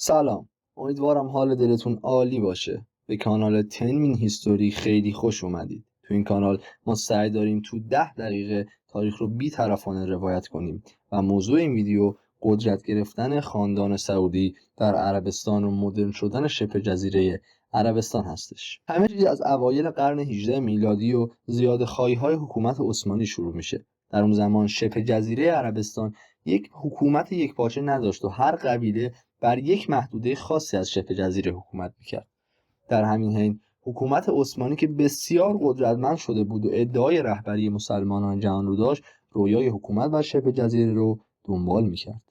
سلام، امیدوارم حال دلتون عالی باشه. به کانال 10 مین هیستوری خیلی خوش اومدید. تو این کانال ما سعی داریم تو 10 دقیقه تاریخ رو بی‌طرفانه روایت کنیم و موضوع این ویدیو قدرت گرفتن خاندان سعودی در عربستان و مدرن شدن شبه جزیره عربستان هستش. همه چیز از اوایل قرن 18 میلادی و زیادخواهی‌های حکومت عثمانی شروع میشه. در اون زمان شبه جزیره عربستان یک حکومت یکپارچه نداشت و هر قبیله بر یک محدوده خاصی از شبه جزیره حکومت میکرد. در همین حین حکومت عثمانی که بسیار قدرتمند شده بود و ادعای رهبری مسلمانان جهان رو داشت، رویای حکومت بر شبه جزیره رو دنبال میکرد.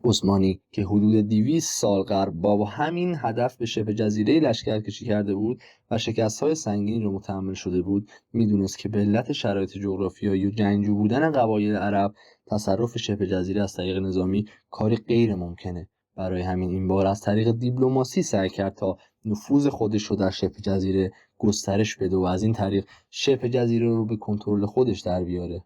عثمانی که حدود 200 سال قبل با همین هدف به شبه جزیره لشکرکشی کرده بود و شکست‌های سنگینی رو متحمل شده بود، میدونست که به علت شرایط جغرافیایی و جنگجو بودن قبایل عرب، تصرف شبه جزیره از طریق نظامی کاری غیر ممکنه. برای همین این بار از طریق دیپلماسی سعی کرد تا نفوذ خودش رو در شبه جزیره گسترش بده و از این طریق شبه جزیره رو به کنترل خودش در بیاره.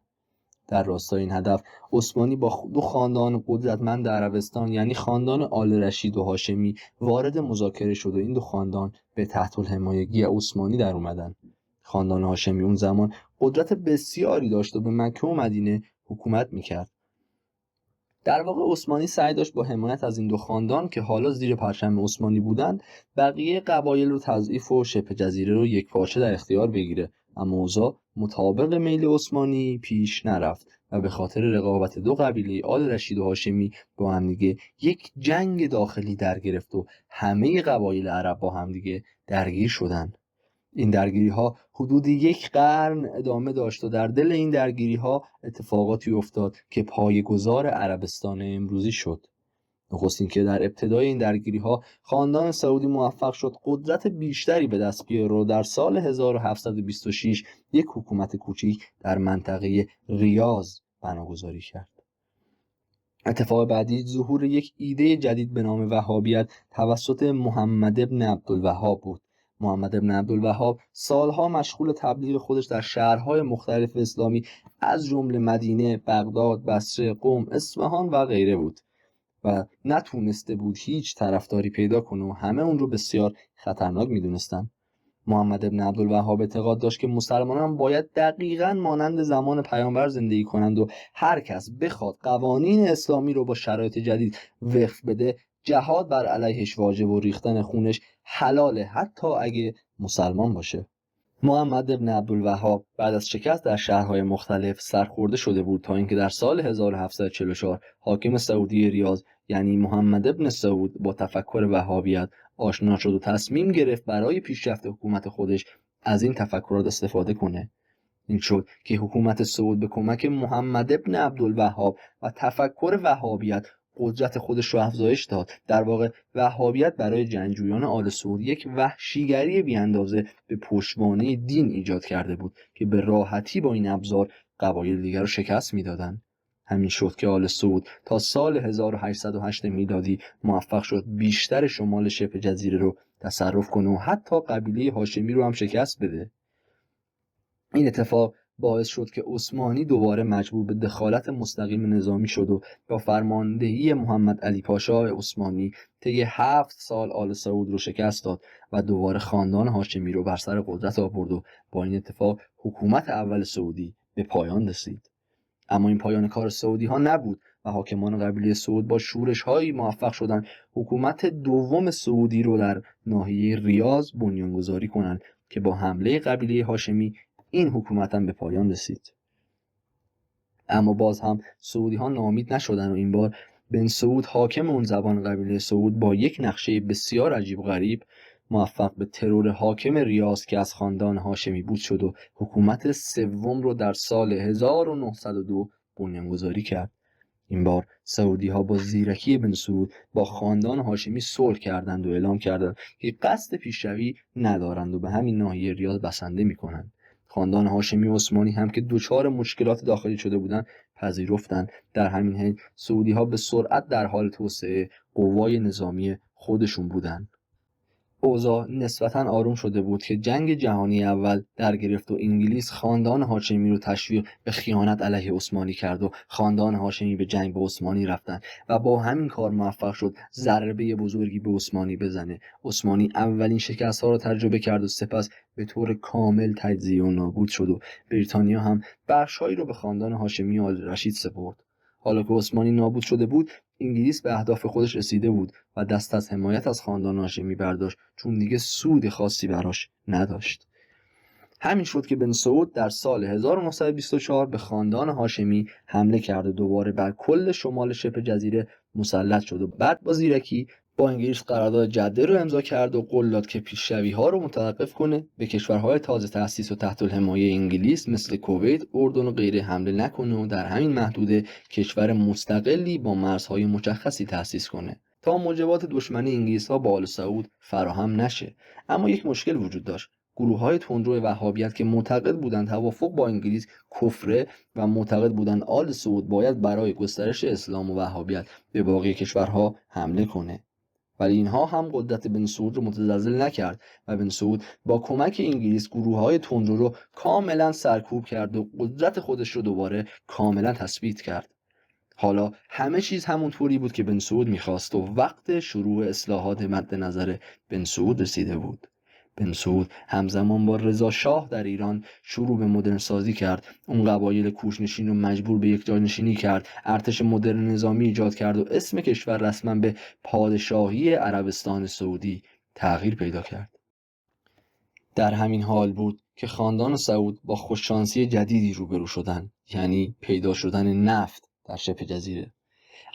در راستای این هدف عثمانی با دو خاندان قدرتمند عربستان، یعنی خاندان آل رشید و هاشمی، وارد مذاکره شد و این دو خاندان به تحت الحمایگی عثمانی در اومدن. خاندان هاشمی اون زمان قدرت بسیاری داشت و به مکه و مدینه حکومت میکرد. در واقع عثمانی سعی داشت با حمایت از این دو خاندان که حالا زیر پرچم عثمانی بودند، بقیه قبایل رو تضعیف و شبه جزیره رو یکپارچه در اختیار بگیره، اما اوضاع مطابق میل عثمانی پیش نرفت و به خاطر رقابت دو قبیله آل رشید و هاشمی با همدیگه یک جنگ داخلی در گرفت و همه قبایل عرب با همدیگه درگیر شدند. این درگیری ها حدود یک قرن ادامه داشت و در دل این درگیری ها اتفاقاتی افتاد که پایه‌گذار عربستان امروزی شد. نخست اینکه در ابتدای این درگیری ها خاندان سعودی موفق شد قدرت بیشتری به دست بیاره و در سال 1726 یک حکومت کوچیک در منطقه ریاض بناگذاری کرد. اتفاق بعدی ظهور یک ایده جدید به نام وهابیت توسط محمد ابن عبدالوهاب بود. محمد ابن عبدالوهاب سالها مشغول تبلیغ خودش در شهرهای مختلف اسلامی از جمله مدینه، بغداد، بصره، قم، اصفهان و غیره بود و نتونسته بود هیچ طرفداری پیدا کنه و همه اون رو بسیار خطرناک میدونستن. محمد ابن عبدالوهاب اعتقاد داشت که مسلمانان باید دقیقاً مانند زمان پیامبر زندگی کنند و هر کس بخواد قوانین اسلامی رو با شرایط جدید وقف بده، جهاد بر علیهش واجب و ریختن خونش حلاله، حتی اگه مسلمان باشه. محمد ابن عبدالوهاب بعد از شکست در شهرهای مختلف سرخورده شده بود تا اینکه در سال 1744 حاکم سعودی ریاض، یعنی محمد ابن سعود، با تفکر وهابیت آشنا شد و تصمیم گرفت برای پیشرفت حکومت خودش از این تفکرات استفاده کنه. این شد که حکومت سعود به کمک محمد ابن عبدالوهاب و تفکر وهابیت قدرت خودش رو افزایش داد. در واقع وهابیت برای جنگجویان آل سعود یک وحشیگری بیاندازه به پشتوانه دین ایجاد کرده بود که به راحتی با این ابزار قبایل دیگر رو شکست میدادند. همین شد که آل سعود تا سال 1808 میلادی موفق شد بیشتر شمال شبه جزیره رو تصرف کنه و حتی قبیله هاشمی رو هم شکست بده. این اتفاق باعث شد که عثمانی دوباره مجبور به دخالت مستقیم نظامی شد و با فرماندهی محمد علی پاشا عثمانی طی 7 سال آل سعود رو شکست داد و دوباره خاندان هاشمی رو بر سر قدرت آورد و با این اتفاق حکومت اول سعودی به پایان رسید. اما این پایان کار سعودی ها نبود و حاکمان قبیله سعود با شورش هایی موفق شدند حکومت دوم سعودی رو در ناحیه ریاض بنیانگذاری کنند که با حمله قبیله هاشمی این حکومت هم به پایان رسید. اما باز هم سعودی ها ناامید نشدن و این بار بن سعود، حاکم اون زبان قبیله سعود، با یک نقشه بسیار عجیب و غریب موفق به ترور حاکم ریاض که از خاندان هاشمی بود شد و حکومت سوم رو در سال 1902 بنیانگذاری کرد. این بار سعودی ها با زیرکی بن سعود با خاندان هاشمی صلح کردند و اعلام کردند که قصد پیشروی ندارند و به همین ناحیه ریاض بسنده می‌کنند. خاندان هاشمی و عثمانی هم که دچار مشکلات داخلی شده بودند پذیرفتند. در همین حین سعودی ها به سرعت در حال توسعه قوای نظامی خودشون بودند. اوضاع نسبتاً آروم شده بود که جنگ جهانی اول در گرفت و انگلیس خاندان هاشمی رو تشویق به خیانت علیه عثمانی کرد و خاندان هاشمی به جنگ با عثمانی رفتن و با همین کار موفق شد ضربه بزرگی به عثمانی بزنه. عثمانی اولین شکست‌ها رو تجربه کرد و سپس به طور کامل تجزیه و نابود شد و بریتانیا هم بخش‌هایی رو به خاندان هاشمی آل رشید سپرد. حالا که عثمانی نابود شده بود، انگلیس به اهداف خودش رسیده بود و دست از حمایت از خاندان هاشمی برداشت، چون دیگه سود خاصی براش نداشت. همین شد که بن سعود در سال 1924 به خاندان هاشمی حمله کرد و دوباره بر کل شمال شبه جزیره مسلط شد و بعد با زیرکی با انگلیس قرارداد جده رو امضا کرد و قول داد که پیشروی‌ها رو متوقف کنه، به کشورهای تازه تأسیس و تحت الحمایه انگلیس مثل کویت، اردن و غیره حمله نکنه و در همین محدوده کشور مستقلی با مرزهای مشخصی تأسیس کنه تا موجبات دشمنی انگلیس‌ها با آل سعود فراهم نشه. اما یک مشکل وجود داشت. گروه‌های تندرو وهابیت که معتقد بودند توافق با انگلیس کفره و معتقد بودند آل سعود باید برای گسترش اسلام و وهابیت به باقی کشورها حمله کنه، ولی اینها هم قدرت بن سعود رو متزلزل نکرد و بن سعود با کمک انگلیس گروه‌های تندرو رو کاملا سرکوب کرد و قدرت خودش رو دوباره کاملا تثبیت کرد. حالا همه چیز همونطوری بود که بن سعود می‌خواست و وقت شروع اصلاحات مد نظر بن سعود رسیده بود. بن سعود همزمان با رضا شاه در ایران شروع به مدرن سازی کرد. اون قبایل کوچ‌نشین رو مجبور به یک جانشینی کرد، ارتش مدرن نظامی ایجاد کرد و اسم کشور رسما به پادشاهی عربستان سعودی تغییر پیدا کرد. در همین حال بود که خاندان سعود با خوششانسی جدیدی روبرو شدند، یعنی پیدا شدن نفت در شبه جزیره.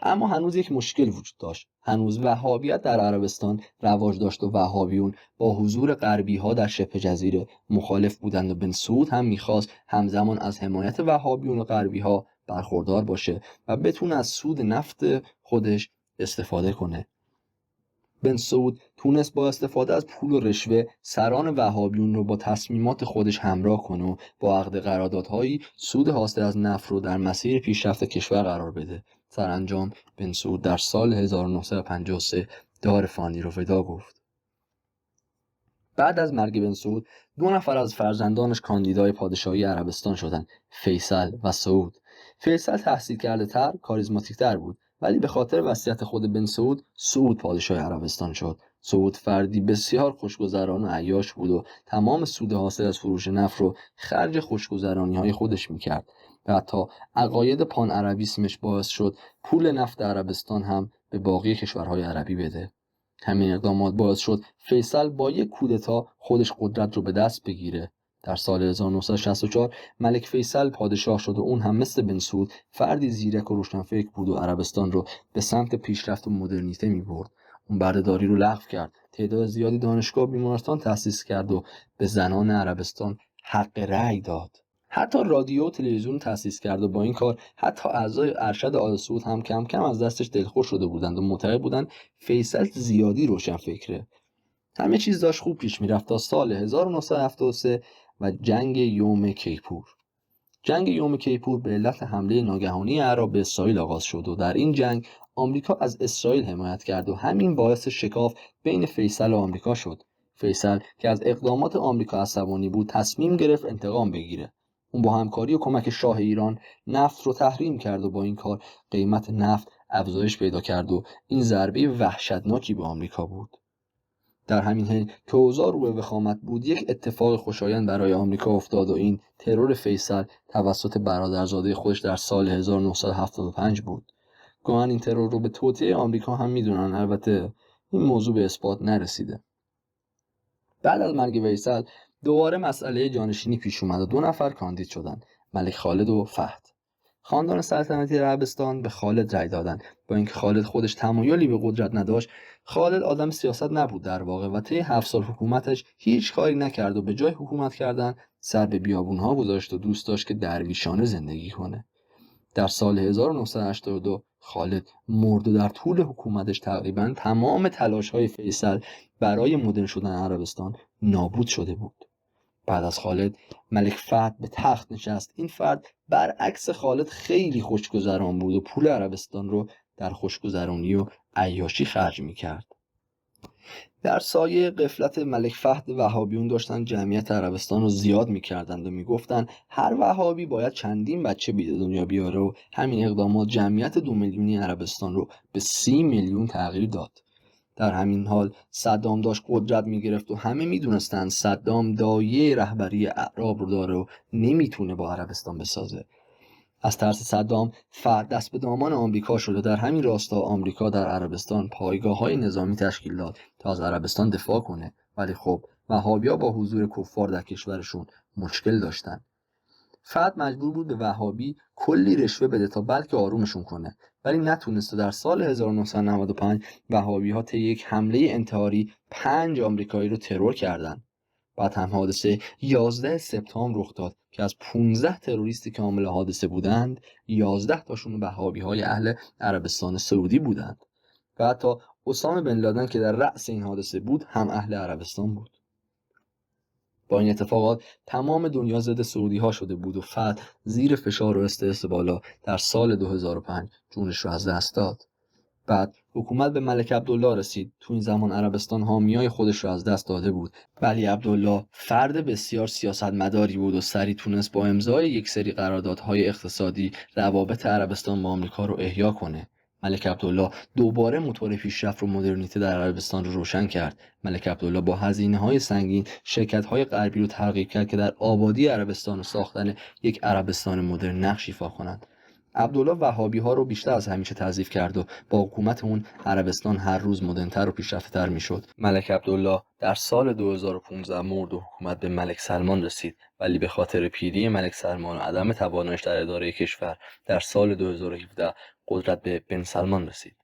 اما هنوز یک مشکل وجود داشت. هنوز وهابیت در عربستان رواج داشت و وهابیون با حضور غربی ها در شبه جزیره مخالف بودند و بن سعود هم میخواست همزمان از حمایت وهابیون و غربی ها برخوردار باشه و بتونه از سود نفت خودش استفاده کنه. بن سعود تونست با استفاده از پول و رشوه سران وهابیون رو با تصمیمات خودش همراه کنه و با عقد قراردادهایی سود حاصل از نفت رو در مسیر پیشرفت کشور قرار بده. سرانجام بن سعود در سال 1953 دار فانی رو ودا گفت. بعد از مرگ بن سعود 2 نفر از فرزندانش کاندیدای پادشاهی عربستان شدند، فیصل و سعود. فیصل تحصیل کرده تر، کاریزماتیک تر بود، ولی به خاطر وصیت خود بن سعود، سعود پادشاه عربستان شد. سعود فردی بسیار خوشگذران و عیاش بود و تمام سود حاصل از فروش نفت رو خرج خوشگذرانی‌های خودش می‌کرد. و حتی عقاید پان عربیسمش باعث شد پول نفت عربستان هم به باقی کشورهای عربی بده. همین اقدامات باعث شد فیصل با یک کودتا خودش قدرت رو به دست بگیره. در سال 1964 ملک فیصل پادشاه شد و اون هم مثل بن سعود فردی زیرک و روشنفکر بود و عربستان رو به سمت پیشرفت و مدرنیته می‌برد. اون بردهداری رو لغو کرد، تعداد زیادی دانشگاه و بیمارستان تأسیس کرد و به زنان عربستان حق رأی داد. حتی رادیو و تلویزیون تأسیس کرد و با این کار حتی اعضای ارشد آل سعود هم کم کم از دستش دلخور شده بودند و معتقد بودند فیصل زیادی روشن فکره. همه چیز داشت خوب پیش میرفت تا سال 1973 و جنگ یوم کیپور. جنگ یوم کیپور به علت حمله ناگهانی اعراب به اسرائیل آغاز شد و در این جنگ آمریکا از اسرائیل حمایت کرد و همین باعث شکاف بین فیصل و آمریکا شد. فیصل که از اقدامات آمریکا عصبانی بود تصمیم گرفت انتقام بگیره. اون با همکاری و کمک شاه ایران نفت رو تحریم کرد و با این کار قیمت نفت افزایش پیدا کرد و این ضربه وحشتناکی به آمریکا بود. در همین حین که اوضاع رو به وخامت بود، یک اتفاق خوشایند برای آمریکا افتاد و این ترور فیصل توسط برادرزاده خودش در سال 1975 بود. گاهن این ترور رو به توطئه آمریکا هم میدونن، البته این موضوع به اثبات نرسیده. بعد از مرگ فیصل دوباره مسئله جانشینی پیش اومد و 2 نفر کاندید شدند، ملک خالد و فهد. خاندان سلطنتی عربستان به خالد رأی دادند. با اینکه خالد خودش تمایلی به قدرت نداشت، خالد آدم سیاست نبود در واقع و طی 7 سال حکومتش هیچ کاری نکرد و به جای حکومت کردن سر به بیابونها گذاشت و دوست داشت که درویشانه زندگی کنه. در سال 1982 خالد مرد و در طول حکومتش تقریبا تمام تلاش‌های فیصل برای مدرن شدن عربستان نابود شده بود. بعد از خالد ملک فهد به تخت نشست. این فرد برعکس خالد خیلی خوشگذران بود و پول عربستان رو در خوشگذرانی و عیاشی خرج می‌کرد. در سایه غفلت ملک فهد وهابیون داشتن جمعیت عربستان رو زیاد میکردند و میگفتن هر وهابی باید چندین بچه به دنیا بیاره و همین اقدامات جمعیت 2 میلیونی عربستان رو به 30 میلیون تغییر داد. در همین حال صدام داشت قدرت میگرفت و همه میدونستن صدام دایه رهبری اعراب رو داره و نمیتونه با عربستان بسازه. از ترس صدام فهد دست به دامان آمریکا شد و در همین راستا آمریکا در عربستان پایگاه‌های نظامی تشکیل داد تا از عربستان دفاع کنه. ولی خب وهابی‌ها با حضور کفار در کشورشون مشکل داشتن. فهد مجبور بود به وهابی کلی رشوه بده تا بلکه آرومشون کنه، ولی نتونست و در سال 1995 وهابی‌ها طی یک حمله انتحاری 5 آمریکایی رو ترور کردند. بعد هم حادثه 11 سپتامبر رخ داد که از 15 تروریستی که عامل حادثه بودند 11 تاشون وهابی‌های اهل عربستان سعودی بودند و حتی اسامه بن لادن که در رأس این حادثه بود هم اهل عربستان بود. با این اتفاقات تمام دنیا ضد سعودی ها شده بود و فهد زیر فشار و استرس بالا در سال 2005 جونش رو از دست داد. بعد حکومت به ملک عبدالله رسید. تو این زمان عربستان حامیای خودش رو از دست داده بود، ولی عبدالله فرد بسیار سیاستمداری بود و سریع تونست با امضای یک سری قراردادهای اقتصادی روابط عربستان با آمریکا رو احیا کنه. ملک عبدالله دوباره موتور پیشرفت و مدرنیته در عربستان رو روشن کرد. ملک عبدالله با هزینه‌های سنگین شرکت‌های غربی رو ترغیب کرد که در آبادی عربستان و ساختن یک عربستان مدرن نقش ایفا کنند. عبدالله وهابی‌ها رو بیشتر از همیشه تضعیف کرد و با حکومت اون عربستان هر روز مدرن‌تر و پیشرفته‌تر میشد. ملک عبدالله در سال 2015 مرد و حکومت به ملک سلمان رسید، ولی به خاطر پیری ملک سلمان و عدم تواناییش در اداره کشور در سال 2017 قدرت به بن سلمان رسید.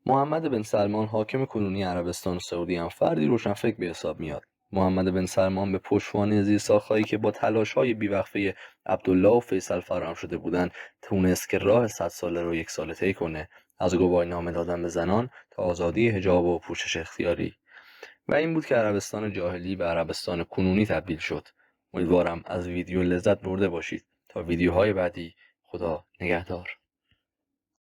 محمد بن سلمان حاکم کنونی عربستان سعودی هم فردی روشنفکر به حساب میاد. محمد بن سلمان به پشتوانه زیرساخت‌هایی که با تلاش‌های بیوقفه عبدالله و فیصل فراهم شده بودند تونست که راه 100 ساله رو 1 ساله طی کنه، از گواهینامه دادن به زنان تا آزادی حجاب و پوشش اختیاری. و این بود که عربستان جاهلی به عربستان کنونی تبدیل شد. امیدوارم از ویدیو لذت برده باشید. تا ویدیوهای بعدی، خدا نگهدار.